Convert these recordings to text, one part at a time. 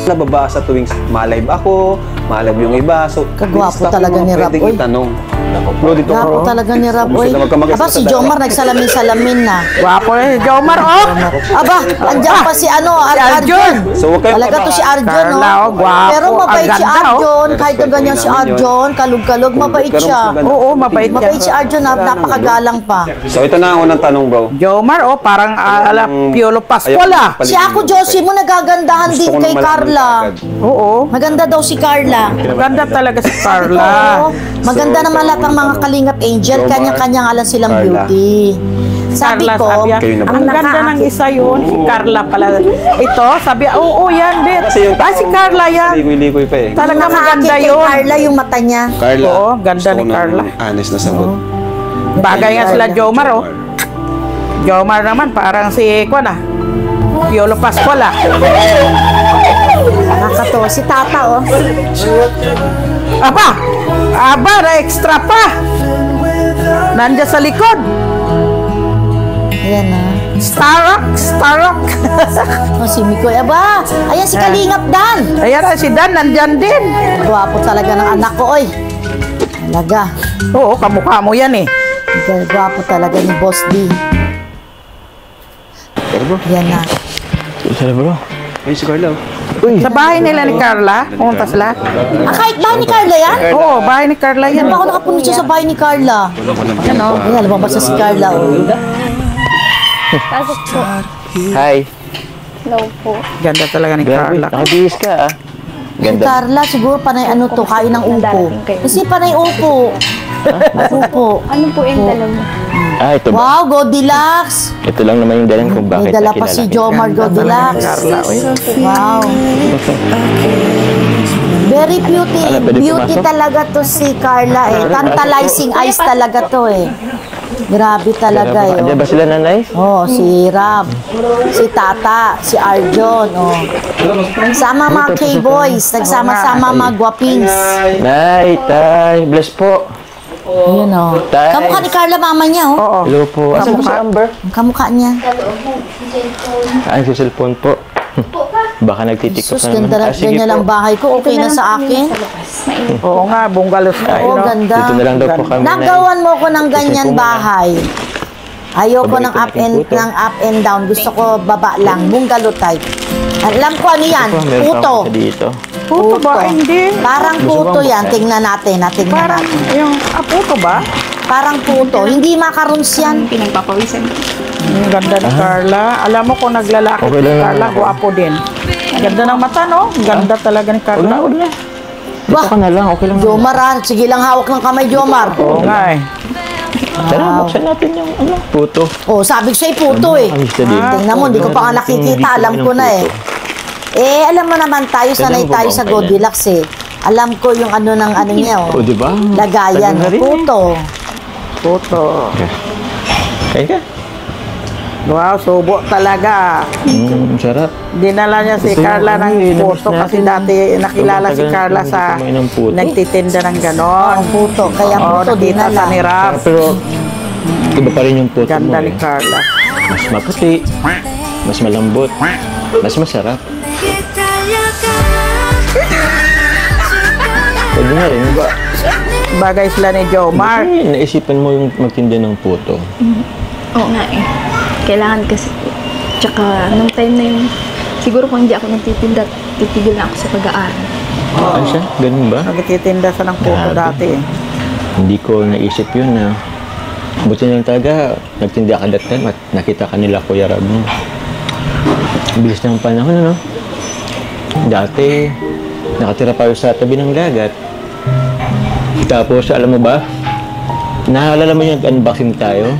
Nababasa tuwing malive ako, malive yung iba. So, kagwapo talaga ni Rab. Pwedeng itanong. Gwapo talaga ni Rab. Aba, si Jomar nagsalamin-salamin na. Gwapo na si Jomar, oh! Aba, andyan pa si Arjon. So, talaga to si Arjon, oh. Pero mabait si Arjon. Kahit na ganyan si Arjon, kalug-kalug, mabait siya. Oo, mabait siya. Mabait si Arjon, napakagalang pa. So, ito na ang unang tanong, bro. Jomar, oh, parang Piolo Pascual, ah. Si ako, Josie mo, nagagandahan din kay Carla. Oo. Maganda daw si Carla. Maganda talaga si Carla. Oo. Maganda naman lahat ng mga Kalingap Angel. Kanya-kanya nga lang silang beauty. Sabi ko, ang ganda ng isa yun. Si Carla pala. Ito, sabi, oo, yan, bet. Si Carla yan. Ligoy-ligoy pa eh. Talaga maganda yun. Carla yung mata niya. Carla. Oo, ganda ni Carla. Honest na sagot. Bagay nga sila Jomar, oh. Jomar naman, parang si Kwan, ah. Piolo Pascual, ah. Nakakatawa si Tata, oh. Aba, na-extra pa. Nandiyan sa likod. Ayan na. Starrock. O, si Mikoy. Aba, ayan si Kalingap Dan. Ayan na, si Dan, nandyan din. Gwapo talaga ng anak ko, oy. Talaga. Oo, kamukha mo yan, eh. Gwapo talaga ni Boss D. Yan na. Saan bro? Ay, si Carla. Sa bahay nila ni Carla, pumunta sila. Kahit bahay ni Carla yan? Oo, bahay ni Carla yan. Ano ba ako nakapunod siya sa bahay ni Carla? Ano? Ayan, lumabas na si Carla, oh. Pasok po. Hi. Hello po. Ganda talaga ni Carla. Nakabihis ka, ah. Si Carla, siguro panay ano to, kain ng upo. Kasi panay upo. Upo. Ano po yung dala mo? Ito ba? Wow, Goldilocks. Ito lang naman yung dalan kung bakit May dala pa si Jomar Goldilocks. Wow. Very beauty talaga to si Carla, eh. Tantalizing eyes talaga to, eh. Grabe talaga, eh. Diyan ba sila, nanay? Oh, si Rab, si Tata, si Arjon, oh. Sama mga K-boys, nagsama-sama mga guwapings. Nay, tay, bless po. Yun, oh. Tay. Kamukha ni Carla, mama niya, oh. Oo. Hello po. Asan po si Amber? Ang kamukha niya. Ay, sa cellphone po. Baka nagtitiktok Sus, na naman. ganda ganyan lang bahay ko. Okay na sa akin. Oo nga, bungalow style. Oo, no? ganda. Dito na lang daw po kami, nay. Nagawan mo ko ng ganyan bahay. Ayoko ng up and down. Gusto ko baba lang. Bungalow type. Alam ko ano yan. Puto. Dito. Puto ba? Hindi. Parang puto yan. Tingnan natin. Parang yung puto ba? Parang puto. Hindi macarons yan. Pinagpapawisan. Ang ganda ni Carla. Alam mo kung naglalaki Okay si lang Carla, naman. guwapo din. Ganda ng mata, no? Ganda talaga ni Carla. Huwag na. Bah, Ito ka na lang, okay lang. Jomar, sige lang hawak ng kamay, Jomar. Oo nga, eh. Tara, buksan natin yung puto. Oh, sabi ko sa'yo puto, eh. Tingnan mo, hindi ko pa nga nakikita. Alam ko na, eh. Alam mo naman tayo, sanay tayo sa Goldilocks, eh. Alam ko yung ano ng ano niya, oh. O, diba? Lagayan, puto. Puto. Kaya ka? Wow, subo talaga. Sarap. Dinala niya si Gusto Carla mo, ng puto kasi dati nakilala si Carla sa nagtitinda ng ganon. Puto, kaya puto dito dinala. sa ni Rab. Pero, iba pa rin yung puto Ganda mo, ni eh. Carla. Mas maputi, mas malambot, mas masarap. Pwede nga rin, ba? Bagay sila ni Jomar. Kasi naisipan mo yung magtinda ng puto. Oo nga eh. Kailangan kasi. Tsaka, nung time na yun, siguro kung hindi ako nagtitinda, titigil na ako sa pag-aaral. Ano siya? Ganun ba? Nagtitinda sa ng puto Grabe. dati, eh. Hindi ko naisip yun na buti lang talaga nagtinda ka that time at nakita ka nila Kuya Rab mo. Bilis ng panahon, ano? Dati, nakatira pa sa tabi ng dagat. Tapos, alam mo ba, naalala mo yung unboxing tayo?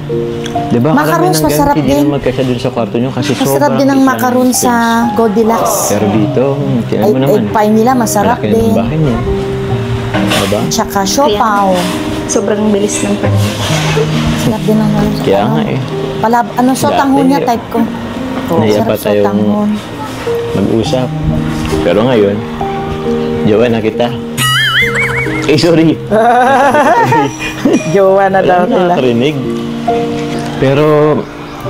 Diba? Macaroons, masarap Hindi din. naman magkasya dun sa kwarto nyo kasi Masarap din ang macaron sa Goldilocks. Pero dito, tinan mo Egg naman. pie nila, masarap Malaki na din. ng bahay niya. Diba? Tsaka siopaw. Sobrang bilis ng panahon. Sarap din ang macaron sa Kaya panahon. nga eh. Ano, sotanghon niya, type ko. Naiya pa Sarap tayong sotanghon. mag-usap. Pero ngayon, jowa na kita. Eh, sorry. Jowa na daw Wala sila. nakakarinig. Pero,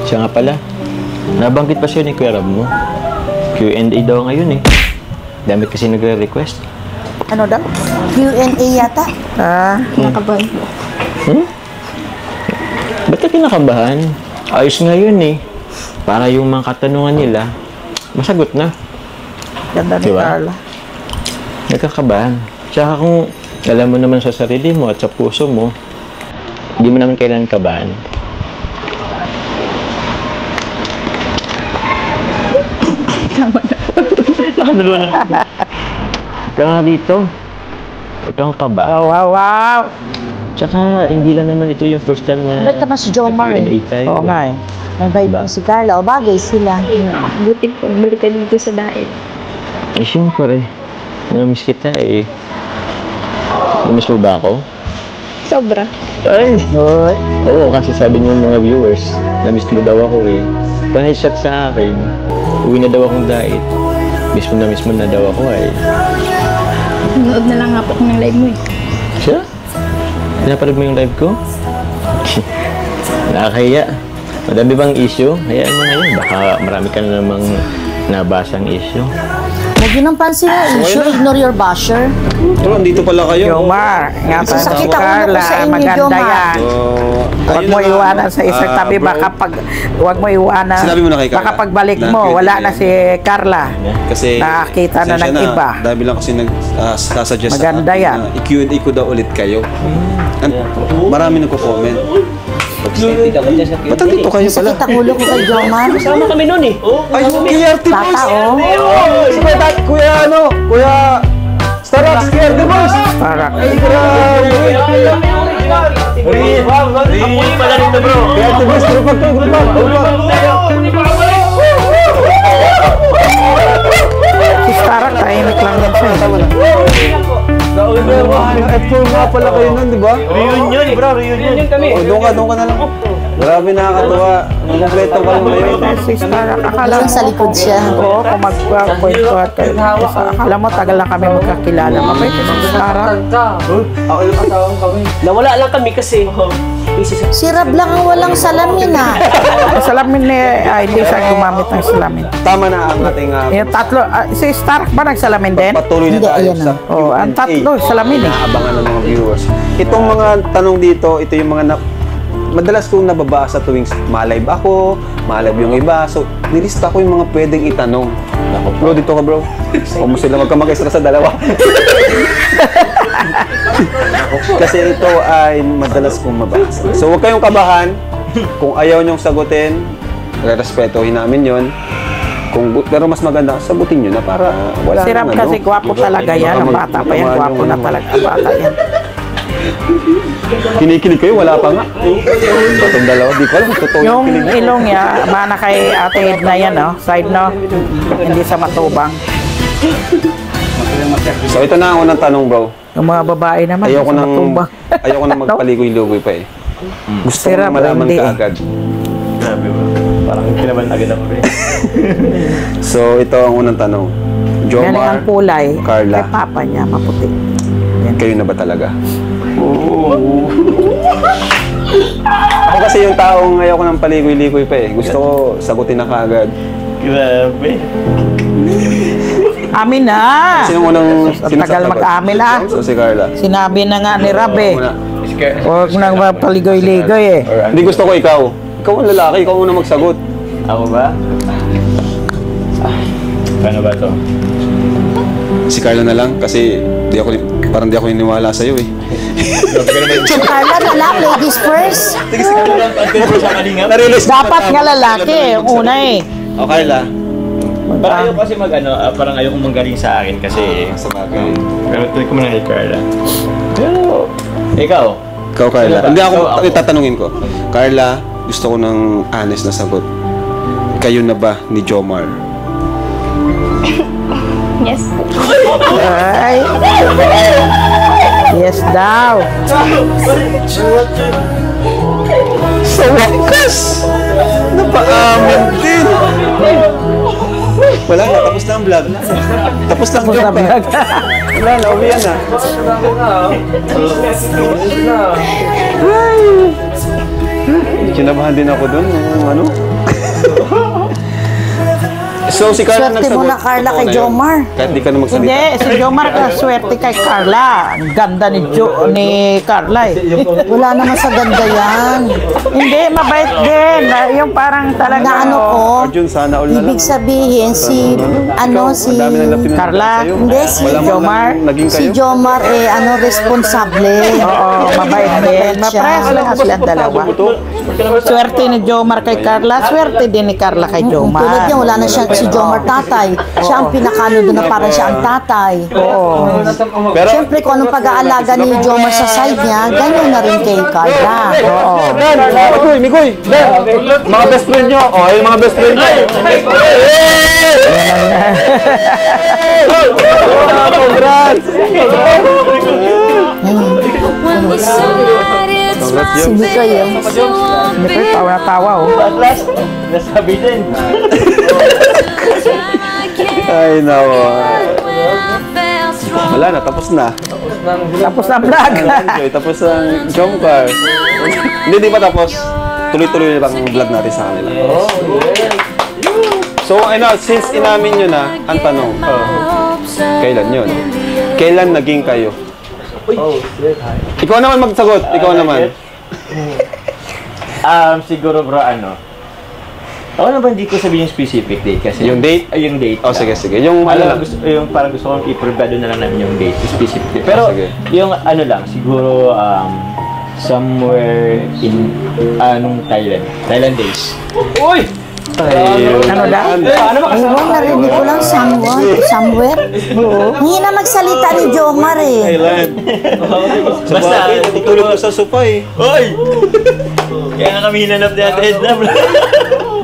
siya nga pala, nabanggit pa siya ni Kuya Rab mo. Q&A daw ngayon eh. Dami kasi nagre-request. Ano daw? Q&A yata. Nakabahan po. Ba't ka kinakabahan? Ayos nga yun eh. Para yung mga katanungan nila, masagot na. Ganda ni Diba? Carla. Nagkakabahan. Tsaka kung alam mo naman sa sarili mo at sa puso mo, hindi mo naman kailangan kabahan. Nakadalawa na. Ikaw nga dito. Ikaw ang kaba. Wow. Tsaka, hindi lang naman ito yung first time na... Ba't naman si Jomar eh? Q&A tayo. Oo nga eh. May vibe si Carla. O bagay sila. Buti po, balik ka dito sa diet. Eh, siyempre. Namiss kita eh. Namiss mo ba ako? Sobra. Ay! Oo, kasi sabi niyo mga viewers, namiss mo daw ako eh. Panay-shot sa akin, uwi na daw akong diet. Miss mo na daw ako eh. Nanood na lang nga po ako ng live mo eh. Siya? Pinapanood mo yung live ko? Nakakahiya. Madami bang issue? Hayaan mo na yun. Baka marami ka na namang nabasang issue. Huwag yun ang pansin na issue. Ignore your basher. Bro, andito pala kayo. Jomar, ingatan mo Sakit si ang ulo ko Carla. sa inyo, Maganda Jomar. yan. Huwag mo iwanan sa isang tabi. Baka pag, huwag mo iwanan. Sinabi mo na kay Carla? Baka pagbalik Na mo, Q&A wala na yan. si Carla. Kasi Nakakita na pasensya ng iba. Dami lang kasi nag-suggest Maganda yan. i-Q&A ko daw ulit kayo. Marami nagko-comment. Ba't andito kayo pala? Sakit ang ulo ko kay Jomar. Sama kami nun eh. Ay, Kuya Arte Boys! Tata, oh. Si Kuya ano? Kuya Starax, Kuya Arte Boys! Para. Ay, grabe! Pala nito bro. Kuya Arte Boys, grupag to, grupag! Si Starak, tahimik lang yan siya. F4 nga pala kayo nun, di ba? Reunion bro, reunion kami. Doon ka na lang. Grabe, nakakatuwa. Kompleto ka lang ngayon. Si Starak, akala Alam mo. sa likod siya. Oo, kung mag-point kayo. Akala mo, tagal na kami magkakilala. Mabait si Starak. Nawala lang kami kasi Si Rab lang ang walang salamin ah. Salamin ni, hindi siya gumamit ng salamin. Tama na ang ating Yung tatlo, si Stark ba nagsalamin din? patuloy na Hindi, tayo ayan sa Oh, ang Q&A. tatlo, salamin eh. Inaabangan ng mga viewers. Itong mga tanong dito, ito yung mga madalas kong nababasa tuwing ma-live ako, ma-live yung iba. So, nilista ko yung mga pwedeng itanong. Bro, dito ka bro. Huwag mo sila magkamag-extra sa dalawa. Kasi ito ay madalas kong mabasa. So, huwag kayong kabahan. Kung ayaw nyong sagutin, respetuhin namin yon. Pero mas maganda, sagutin nyo na para wala Si Rab nang kasi gwapo talaga yan. Ang bata pa yan, gwapo na talaga. Ang bata yan. Kinikilig kayo, wala pa nga. Itong dalawa, di ko alam kung totoo yung Yung kilig. ilong niya, mana kay Ate Edna yan, no? Side, no? Hindi sa matubang. So, ito na ang unang tanong, bro. Yung mga babae naman, Ayoko sa nang matubang. ayoko nang magpaligoy-ligoy pa eh. Gusto ko Sira, malaman hindi ka eh. agad. Grabe ba? Parang kinabahan agad ako eh. So, ito ang unang tanong. Galing ang Jomar, kulay. Carla. Kay papa niya, maputi. kayo na ba talaga? Ako kasi yung taong ayoko nang paligoy-ligoy pa eh. Gusto ko sagutin na kaagad. Grabe. Amin na! Sino unang Ang tagal sinasagot? mag-amin ah. So, si Carla. Sinabi na nga ni Rab eh. Una. Huwag nang mapaligoy-ligoy eh. Hindi, gusto ko ikaw. Ikaw ang lalaki, ikaw ang unang magsagot. Ako ba? Paano ba to? Si Carla na lang kasi parang di ako niniwala sa'yo eh. Carla na lang, ladies first. Na-realize ko Dapat nga lalaki eh. Yung una eh. O, Carla. Parang ayaw kasi parang ayaw kong manggaling sa akin kasi... Sa bagay. Pero tuloy ko muna kay Carla. Pero, ikaw? Ikaw, Carla. Ano ba? Hindi ako, Ikaw, ako. tatanungin ko. Carla, gusto ko ng honest na sagot. Kayo na ba ni Jomar? Yes. Ay. Yes daw. Sa wakas! Napaamin din! Wala na, tapos na ang vlog. Tapos na ang joke pa. Wala na, uwian na. Ay! Kinabahan din ako dun, ano? So, si Carla Swerte mo na, Carla, kay Jomar. Kahit di ka na magsalita. Hindi, si Jomar ka swerte kay Carla. Ang ganda ni Carla eh. Wala naman sa ganda yan. Hindi, mabait din. Yung parang talaga. Na ano ko, Arjun, sana all na lang. ibig sabihin, si Ang dami na pinuntahan Carla. sa'yo. Hindi, si Wala mo Jomar. lang naging si kayo. Jomar, responsable. Oo, mabait din. Mapress lang sila dalawa. Swerte ni Jomar kay Carla, swerte din ni Carla kay Jomar. Tulad niya, wala na siya, si Jomar tatay. Siya ang pinakano doon na parang siya ang tatay. Oo. Pero, Siyempre, kung anong pag-aalaga ni Jomar sa side niya, ganyan na rin kay Carla. Oo. Mikoy, mga best friend nyo. Oh, yung mga best friend nyo. Congrats! Congrats, Si Jom. Mikoy yun. Hindi ko tawa na tawa oh. Nasabi din. Ay, nawa. Wala na, tapos na. Tapos na vlog. Enjoy, tapos ang Jomcar. Hindi, di pa tapos. Tuloy-tuloy lang ang vlog natin sa kanila. So, ano, since inamin nyo na, ang tanong, kailan yun? Kailan naging kayo? Ikaw naman magsagot, ikaw naman. Siguro bro, ako naman hindi ko sabihin yung specific date kasi Yung date? Yung date Oh, lang. sige, sige. Yung ano lang. Yung parang gusto kong i-provide na lang namin yung date, specific date. Pero Sige. yung ano lang, siguro somewhere in Thailand days. Uy! Ano daw? Ewan, narinig ko lang somewhere. Hindi na magsalita ni Jomar eh. Basta, Tulog ko sa sopa eh. Uy! Kaya nga kami hinanap ni Ate Edna, bro.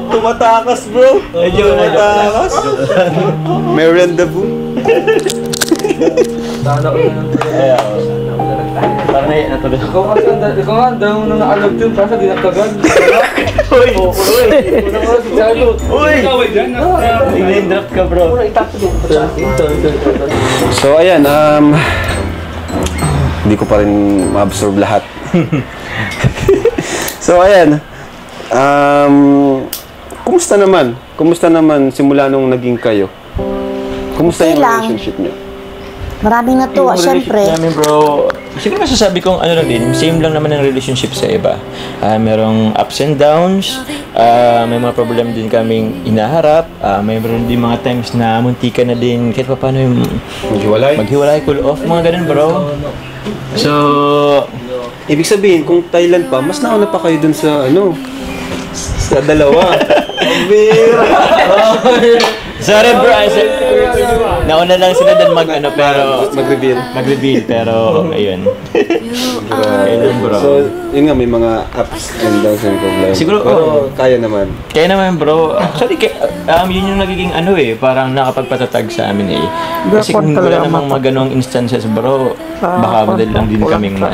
Tumatakas, bro. Medyo Tumatakas. May rendezvous. Parang natulog. Ikaw nga, dahil mo na naalag dyan, kasi dinagkagan. Uy! Uy! Nag-name drop ka, bro. So, ayan, hindi ko pa rin ma-absorb lahat. So, ayan. Kumusta naman? Kumusta naman simula nung naging kayo? Kumusta Okay yung lang. relationship niyo? Maraming natuwa, syempre. Namin, bro, siguro masasabi kong ano lang din, same lang naman ang relationship sa iba. Merong ups and downs, may mga problem din kaming inaharap, mayroon din mga times na muntika na din, kahit pa paano yung maghiwalay, cool off, mga ganun, bro. So, Ibig sabihin, kung Thailand pa, mas nauna pa kayo dun sa, sa dalawa. sorry bro, nauna lang sila doon pero Mag-reveal. pero ayun. Ayun, bro. So, yun nga, may mga ups and downs and problems. Siguro, pero kaya naman. Kaya naman bro, actually yun yung nagiging parang nakapagpatatag sa amin eh. Kasi kung wala namang mga ganong instances bro, baka madali lang din kaming So,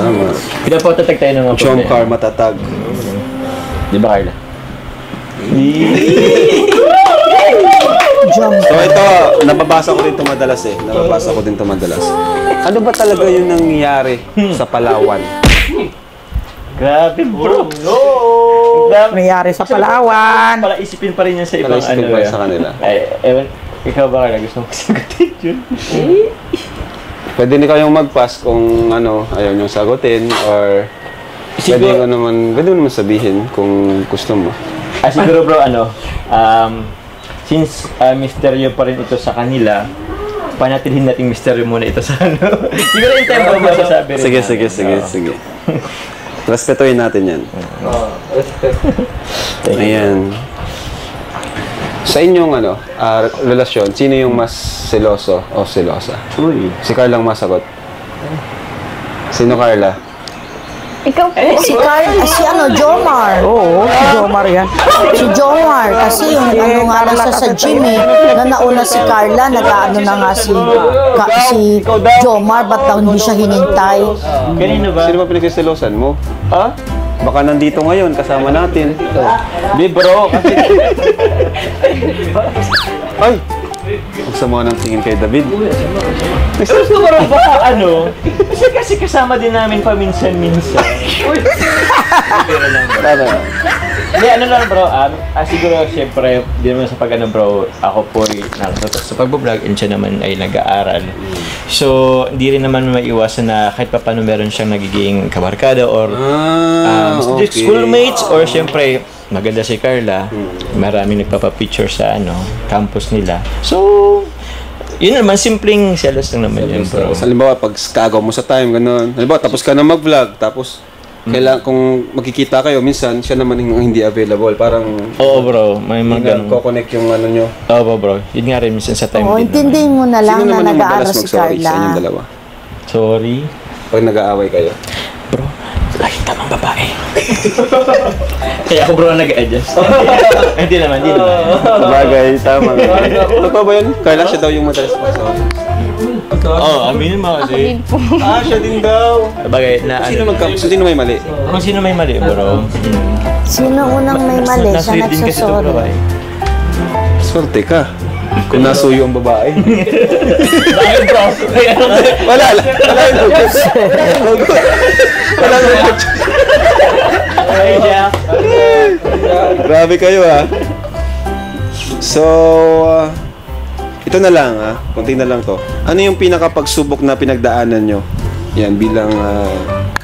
Tama. pinapatatag tayo ng mga problema. Jomcar matatag. Di ba Carla? So ito, nababasa ko din ito madalas. Ano ba talaga yung nangyayari sa Palawan? Grabe bro! Nangyari sa Palawan. Pala isipin pa rin yan sa ibang Palaisipin pa sa kanila. Ay, ewan, ikaw ba Carla? Gusto mo sagutin yun? Pwede na kayong mag-pass kung ayaw nyo sagutin or pwede mo naman sabihin kung gusto mo. Siguro bro, since misteryo pa rin ito sa kanila, panatilhin natin misteryo muna ito sa Siguro yung time ko masasabi rin. Sige. Respetuhin natin yan. Ayan. Sa inyong relasyon, sino yung mas seloso o selosa? Uy. Si Carla ang masagot. Sino Carla? Ikaw po. Jomar. Oo, si Jomar yan. Si Jomar, kasi yung nga lang sa gym na nauna si Carla, nag-ano na nga si Jomar, ba't daw hindi siya hinintay? Kanino ba? Sino ba pinagsiselosan mo? Ha? Baka nandito ngayon, kasama natin. Di bro, kasi Ay! Huwag sa mga nang tingin kay David. gusto ko rin baka kasi kasama din namin paminsan-minsan. Tara. Hindi, ano lang bro, siguro syempre, di naman sa pag-ano bro, ako po ay sa pag-vlog and siya naman ay nag-aaral. So, hindi rin naman maiwasan na kahit pa paano meron siyang nagiging kabarkada or okay. schoolmates or syempre, maganda si Carla, maraming nagpapapicture sa campus nila. So, yun naman, simpleng selos lang naman yun bro. Halimbawa, pag kagaw mo sa time, gano'n. Halimbawa, tapos ka na mag-vlog, tapos kailangan kung magkikita kayo, minsan siya naman yung hindi available. Parang Oo bro, may mga ganun. ko-connect yung ano nyo. Oo bro, yun nga rin minsan sa time Oo, din. intindihin mo na lang Sino na naman yung nag-aaral madalas si mag-sorry sa inyong Carla. dalawa? Sorry. Pag nag-aaway kayo. Bro, lagi tamang babae. Kaya ako bro nag-adjust. Hindi naman, hindi naman. Sabagay, tama. Totoo ba yun? Carla, siya daw yung madalas mag-sorry. Oo, aminin mo Ako kasi. din po. Siya din daw. Bagay na Sino may mali? Kung sino may mali bro. Sino unang may mali? Siya Nasweet din kasi ito bro nagsasorry. Swerte ka. Kung nasuyo ang babae. Bakit bro? Wala yung hugot. Wala yung hugot. Ay, Jack. Grabe kayo ha. So, ito na lang ha. Kunti na lang to. Ano yung pinakapagsubok na pinagdaanan nyo? Yan, bilang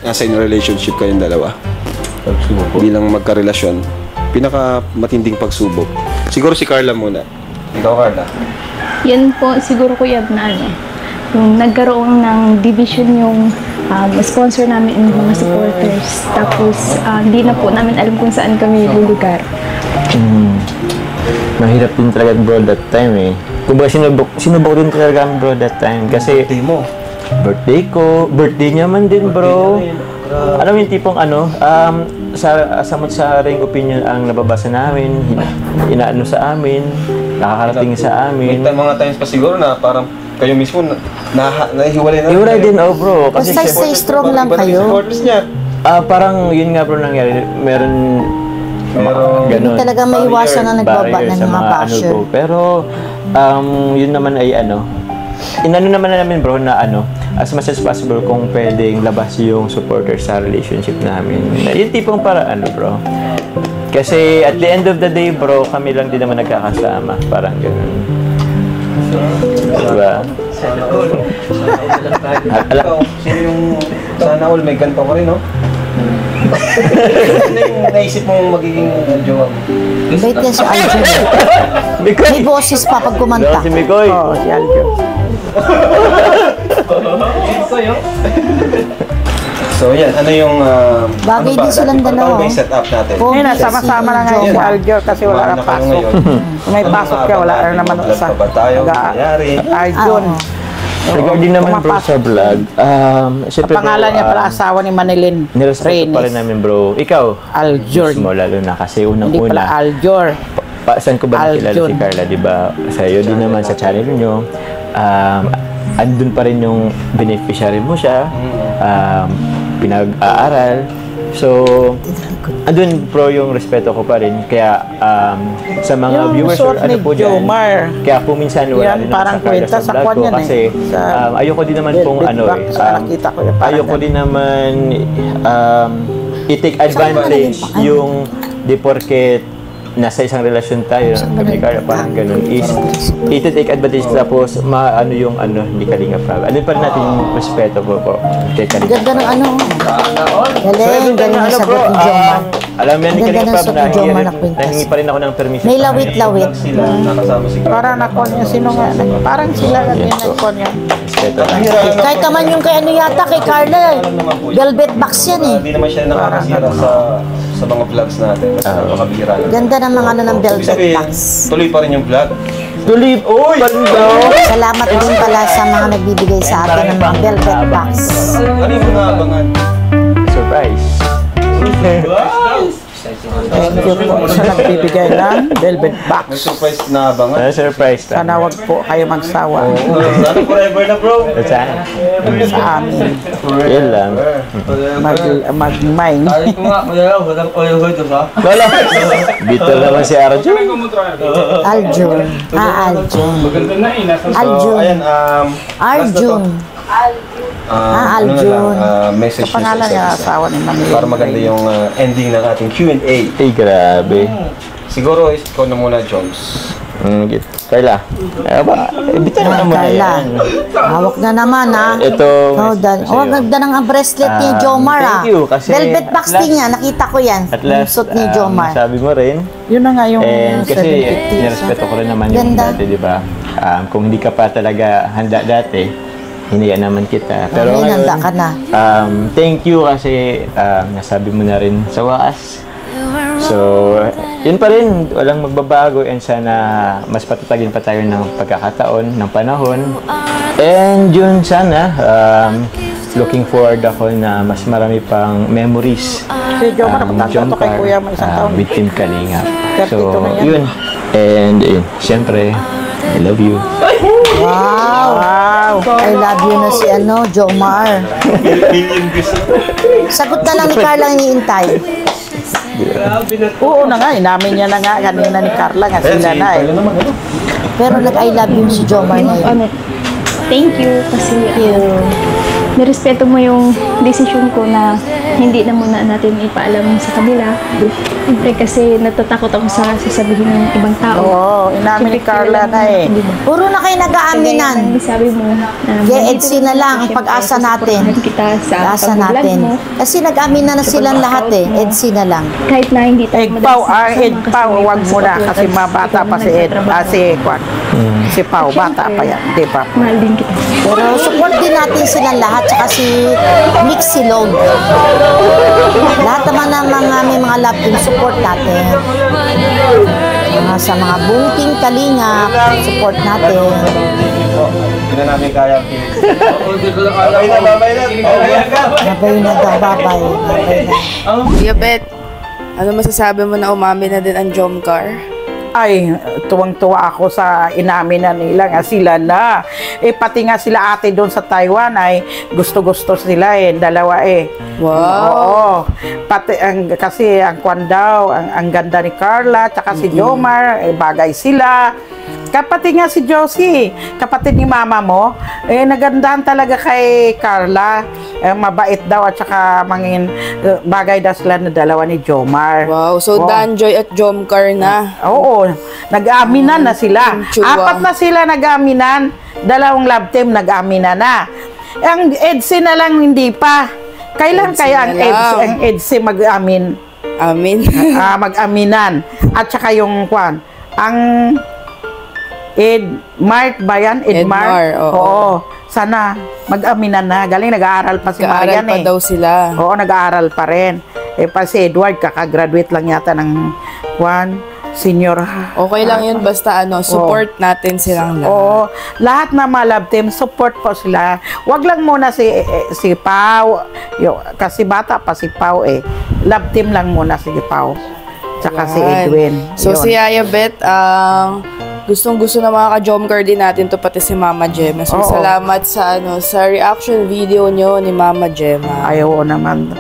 nasa in a relationship kayong dalawa. Bilang magkarelasyon. Pinaka matinding pagsubok. Siguro si Carla muna. Ikaw, Carla. Yan po, siguro kuya na yung nagkaroon ng division yung sponsor namin yung mga supporters. Tapos, hindi na po namin alam kung saan kami lulugar. Mahirap din talaga bro that time eh. Kumbaga sinubok din talaga bro that time. Kasi birthday ko, birthday niya man din bro. Alam mo yung tipong sa ring opinion ang nababasa namin, inaano sa amin, nakakarating sa amin. May mga times pa siguro na parang kayo mismo nahihiwalay na. Hiwalay din bro. Kasi Basta stay strong lang kayo. Supporters niya. parang yun nga bro nangyari. Meron ganun. Hindi talaga may iwasan na nagbaba Barrier ng sa mga basher. bro. Pero, yun naman ay inano naman na namin bro na as much as possible kung pwedeng labas yung supporter sa relationship namin. Yung tipong para bro. Kasi at the end of the day bro, kami lang din naman nagkakasama. Parang ganun. Diba? Sino yung sana all may ganito ko rin, no? Ano yung naisip mong magiging jowa mo? Bait yan si Aljo. May boses pa pag kumanta. Si Mikoy. Oo, si Aljo. So yan, ano yung Bagay din silang dalawa. Paano ba yung setup natin? Oh, Ngayon, sama-sama na ngayon si Aljo kasi wala Kumain na na kayo pasok. ngayon. Kung may pasok ka, wala na naman Vlog sa pa ba tayo? Nangyari? Aljon. Regarding naman bro sa vlog, siyempre Ang pangalan niya pala asawa ni Manilin nirespeto pa rin Reynes. namin bro. Ikaw? Aljor. Mismo lalo na kasi Hindi pala unang-una. Aljor. Saan ko ba nakilala Aljun. si Carla, di ba? Sa iyo din naman sa channel nyo. Andun pa rin yung beneficiary mo siya. Pinag-aaral. So, andun bro yung respeto ko pa rin. Kaya sa mga Yung viewers suot or ni po dyan. Jomar. Kaya po minsan wala Yan, rin parang naman sa Carla kwenta sa sa vlog kwan ko. yan Kasi Sa ayoko din naman pong Velvet Box, nakita ko yan, parang ayoko din naman i-take advantage yung di porket nasa isang relasyon tayo kami Carla, parang ganun is i-take advantage tapos yung hindi kalinga pa. Ano pa rin natin yung respeto po kay kalinga. Ganda ng galing na sagot ni Jomar. Alam mo yan ni Ganda kalinga ng pa sagot na ni Jomar na kwintas. nahingi pa rin ako ng permission. May sa kanya. lawit-lawit. Sila nakasama si Carla. Parang nakon niya, sino nga? Parang sila lang yung nakon niya. Respeto. Kahit naman yung kay yata, kay Carla, Velvet Box yan eh. Hindi naman siya nakakasira sa mga vlogs natin. Basta mga bihira lang. Ganda ng mga ng Ibig Velvet sabihin, Box. tuloy pa rin yung vlog. Tulip! Uy! Banda! Salamat din pala sa mga nagbibigay sa atin ng mga Velvet Box. Ano yung mga abangan? Surprise! Thank you po sa nagbibigay ng Velvet May Box. surprise na abangan? Surprise lang. Sana wag po kayo magsawa Sana forever na, bro. Saan? sa amin. Yun lang. Mag-mine. Ay ko nga, kaya wala ko yung ito sa. Wala! Bito naman si Arjo. Aljun. Aljun. Maganda na eh, nasa Aljun. Ayan, Arjun. ano na lang, message Sa pangalan niyo niya, sa isa't isa. asawa ni Manila. Para maganda yung ending ng ating Q&A. Ay, grabe. Siguro, ikaw na muna, Joms. Carla. Bitin na mo na Carla. yan. Hawak na naman, ha? Ito. Oh, ganda ng bracelet ni Jomar, ah. Thank you, kasi Velvet box at din niya, nakita ko yan. At Yung last, suit ni Jomar. sabi mo rin, Yun na nga yung kasi 750. nirespeto ko rin naman yung Ganda. dati, di ba? Kung hindi ka pa talaga handa dati, hinayaan naman kita. Pero Ngayon, ngayon, handa ka na. thank you kasi nasabi mo na rin sa wakas. So, yun pa rin, walang magbabago and sana mas patatagin pa tayo ng pagkakataon, ng panahon. And yun sana, looking forward ako na mas marami pang memories. Si Jomar, napatanda to kay Kuya mo isang taon. With Team Kalinga. 32 So, na yan. yun. And yun, siyempre, I love you. Wow! Wow! I love you na si Jomar. Sagot na lang ni Carla ang iniintay. Oo na nga, inamin niya na nga kanina ni Carla nga sila na eh. Pero nag-I love you si Jomar na yun. Thank you kasi nirespeto mo yung decision ko na hindi na muna natin ipaalam sa kabila. Siyempre kasi natatakot ako sa sasabihin ng ibang tao. Oo, inamin ni Carla na eh. Puro na kayo nag-aaminan. Sabi mo, EDC na lang ang pag-asa natin. Kita sa Pag-asa pag-vlog natin. mo. Kasi nag-aaminan na silang lahat eh. EDC na lang. Kahit na hindi tayo Pau, madalas Ed magkasama Pau, kasi wag mo na kasi others, mabata pa si Ed, si Kwan. Si Pau, bata pa yan, di ba? Mahal din kita. Pero support din natin silang lahat. Tsaka si Mix Silog. Lahat naman ng may mga love team, support natin. Sa mga bunting kalinga, support natin. Hindi na namin kaya. Babay na, babay na. Babay na daw, babay. Babay na. Kuya Bet, ano masasabi mo na umami na din ang Jomcar? Ay, tuwang-tuwa ako sa inamin na nila nga sila na. Pati nga sila ate doon sa Taiwan ay gusto-gusto sila dalawa Wow! Oo. Pati, kasi ang kwan daw, ang ganda ni Carla, tsaka si Jomar, bagay sila. Kapatid nga si Josie, kapatid ni mama mo, nagandahan talaga kay Carla. Mabait daw at saka bagay daw sila na dalawa ni Jomar. Wow, so Danjoy at Jomcar na. Oo, nag-aaminan na sila. Chua. 4 na sila nag-aaminan. 2 love team nag-aaminan na. Ang EDC na lang hindi pa. Kailan EDC kaya na ang EDC mag-amin? Amin. Mag-aminan. At saka yung kwan, ang Edmart ba yan? Edmar, oo. Oo. Sana mag-aminan na. Galing nag-aaral pa si Kaaral Marian pa daw sila. Oo, nag-aaral pa rin. Pa si Edward, kakagraduate lang yata ng senior. Okay lang yun, basta support natin silang lahat. Oo, lahat na mga love team, support po sila. Wag lang muna si Pau, kasi bata pa si Pau Love team lang muna si Pau. Tsaka si Edwin. So Yun. si Yaya Bet, gustong-gusto na mga ka-Jomcar din natin to, pati si Mama Gemma. So Oo. salamat sa sa reaction video nyo ni Mama Gemma. Ayaw naman.